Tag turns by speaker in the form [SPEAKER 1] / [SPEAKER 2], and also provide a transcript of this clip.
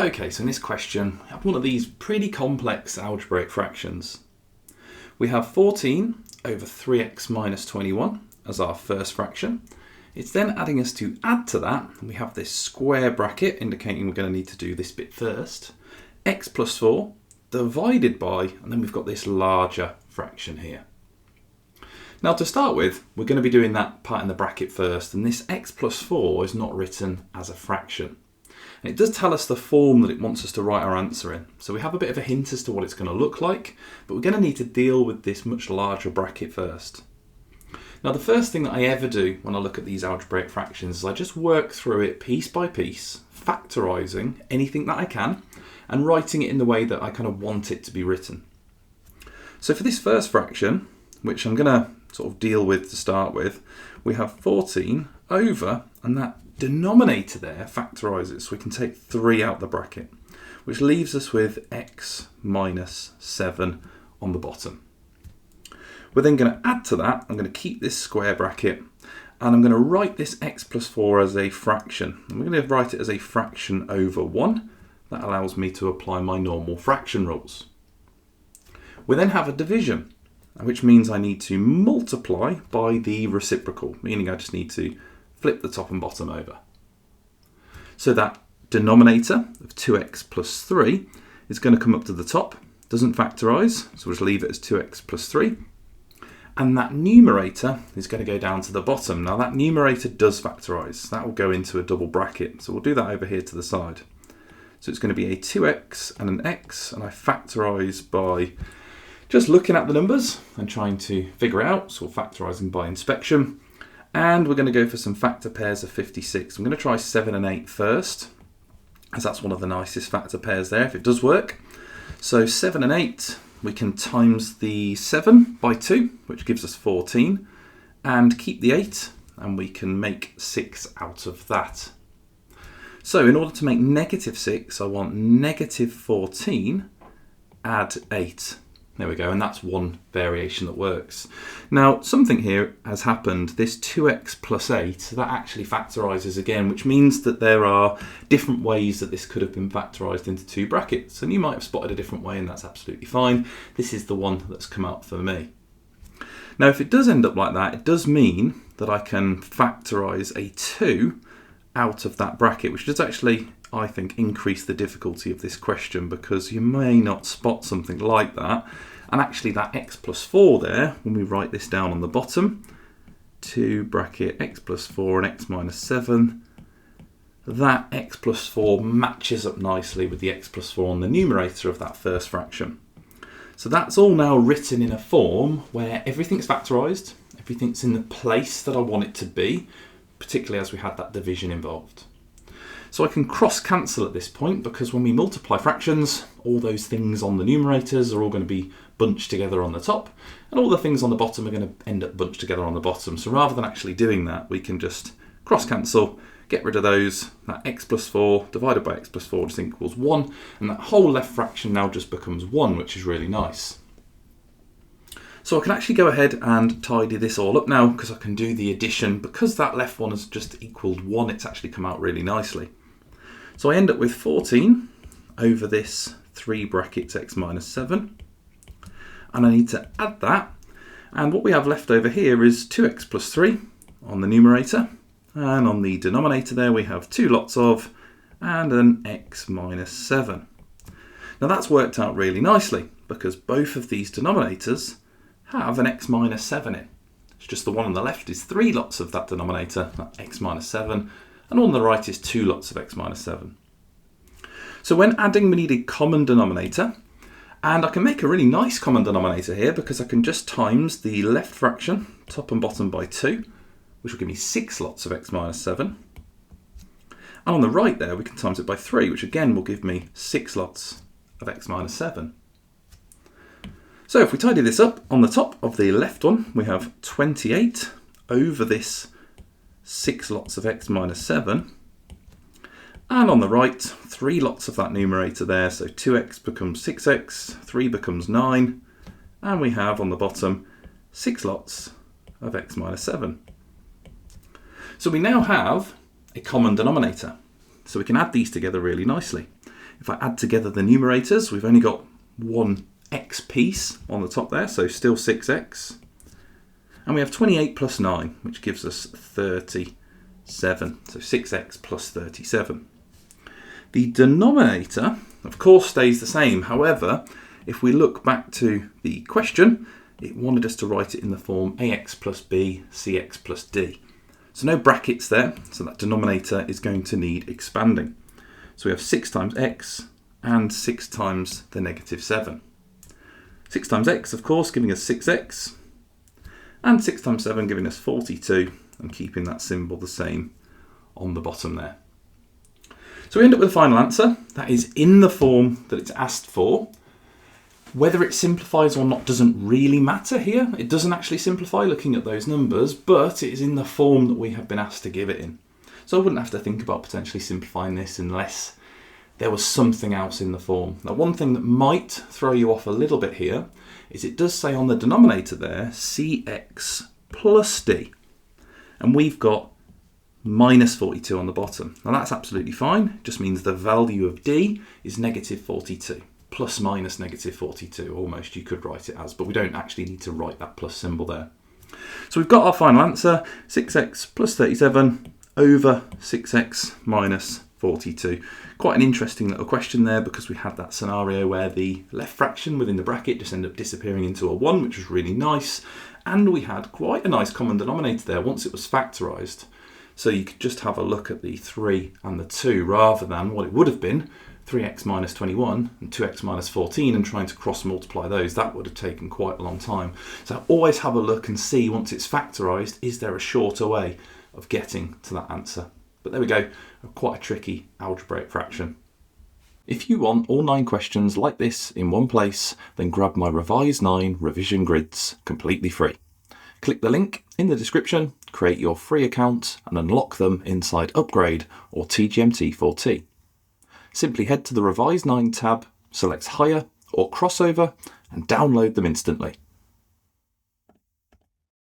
[SPEAKER 1] Okay, so in this question, we have one of these pretty complex algebraic fractions. We have 14 over 3x minus 21 as our first fraction. It's then adding us to add to that, and we have this square bracket indicating we're going to need to do this bit first. X plus 4 divided by, and then we've got this larger fraction here. Now to start with, we're going to be doing that part in the bracket first, and this x plus 4 is not written as a fraction. And it does tell us the form that it wants us to write our answer in. So we have a bit of a hint as to what it's going to look like, but we're going to need to deal with this much larger bracket first. Now the first thing that I ever do when I look at these algebraic fractions is I just work through it piece by piece, factorising anything that I can, and writing it in the way that I kind of want it to be written. So for this first fraction, which I'm going to sort of deal with to start with, we have 14 over, and that denominator there factorises, so we can take 3 out the bracket, which leaves us with x minus 7 on the bottom. We're then going to add to that, I'm going to keep this square bracket, and I'm going to write this x plus 4 as a fraction. And we're going to write it as a fraction over 1. That allows me to apply my normal fraction rules. We then have a division, which means I need to multiply by the reciprocal, meaning I just need to flip the top and bottom over. So that denominator of 2x plus 3 is going to come up to the top, doesn't factorise, so we'll just leave it as 2x plus 3. And that numerator is going to go down to the bottom. Now that numerator does factorise, that will go into a double bracket, so we'll do that over here to the side. So it's going to be a 2x and an x, and I factorise by just looking at the numbers and trying to figure out, so factorising by inspection. And we're going to go for some factor pairs of 56. I'm going to try 7 and 8 first, as that's one of the nicest factor pairs there, if it does work. So 7 and 8, we can times the 7 by 2, which gives us 14, and keep the 8, and we can make 6 out of that. So in order to make negative 6, I want negative 14, add 8. There we go, and that's one variation that works. Now, something here has happened. This 2x plus 8, that actually factorises again, which means that there are different ways that this could have been factorised into 2 brackets. And you might have spotted a different way, and that's absolutely fine. This is the one that's come out for me. Now, if it does end up like that, it does mean that I can factorise a 2 out of that bracket, which does actually, I think, increase the difficulty of this question, because you may not spot something like that. And actually that x plus 4 there, when we write this down on the bottom, 2 bracket x plus 4 and x minus 7, that x plus 4 matches up nicely with the x plus 4 on the numerator of that first fraction. So that's all now written in a form where everything's factorised, everything's in the place that I want it to be, particularly as we had that division involved. So I can cross-cancel at this point, because when we multiply fractions, all those things on the numerators are all going to be bunched together on the top, and all the things on the bottom are going to end up bunched together on the bottom. So rather than actually doing that, we can just cross-cancel, get rid of those. That x plus 4 divided by x plus 4 just equals 1, and that whole left fraction now just becomes 1, which is really nice. So I can actually go ahead and tidy this all up now, because I can do the addition. Because that left one has just equaled 1, it's actually come out really nicely. So I end up with 14 over this 3 brackets x minus 7. And I need to add that. And what we have left over here is 2x plus 3 on the numerator. And on the denominator there we have 2 lots of, and an x minus 7. Now that's worked out really nicely, because both of these denominators have an x minus 7 in. It's just the one on the left is 3 lots of that denominator, that x minus 7, and on the right is 2 lots of x minus 7. So when adding, we need a common denominator, and I can make a really nice common denominator here, because I can just times the left fraction, top and bottom, by 2, which will give me 6 lots of x minus 7. And on the right there, we can times it by 3, which again will give me 6 lots of x minus 7. So if we tidy this up, on the top of the left one, we have 28 over this 6 lots of x minus 7. And on the right, 3 lots of that numerator there, so 2x becomes 6x, 3 becomes 9, and we have on the bottom 6 lots of x minus 7. So we now have a common denominator, so we can add these together really nicely. If I add together the numerators, we've only got one x piece on the top there, so still 6x. And we have 28 plus 9, which gives us 37. So 6x plus 37. The denominator, of course, stays the same. However, if we look back to the question, it wanted us to write it in the form ax plus b, cx plus d. So no brackets there, so that denominator is going to need expanding. So we have 6 times x and 6 times the negative 7. 6 times x, of course, giving us 6x, and 6 times 7 giving us 42, and keeping that symbol the same on the bottom there. So we end up with a final answer that is in the form that it's asked for. Whether it simplifies or not doesn't really matter here. It doesn't actually simplify looking at those numbers, but it is in the form that we have been asked to give it in. So I wouldn't have to think about potentially simplifying this unless there was something else in the form. Now, one thing that might throw you off a little bit here is it does say on the denominator there, cx plus d. And we've got minus 42 on the bottom. Now that's absolutely fine. It just means the value of d is negative 42. Plus minus negative 42, almost you could write it as, but we don't actually need to write that plus symbol there. So we've got our final answer, 6x plus 37 over 6x minus 42. Quite an interesting little question there because we had that scenario where the left fraction within the bracket just ended up disappearing into a 1, which was really nice. And we had quite a nice common denominator there once it was factorised. So you could just have a look at the 3 and the 2 rather than what it would have been, 3x minus 21 and 2x minus 14, and trying to cross multiply those. That would have taken quite a long time. So always have a look and see once it's factorised, is there a shorter way of getting to that answer? But there we go, quite a tricky algebraic fraction. If you want all 9 questions like this in one place, then grab my REVISE9 revision grids completely free. Click the link in the description, create your free account and unlock them inside Upgrade or TGMT4T. Simply head to the REVISE9 tab, select Higher or Crossover and download them instantly.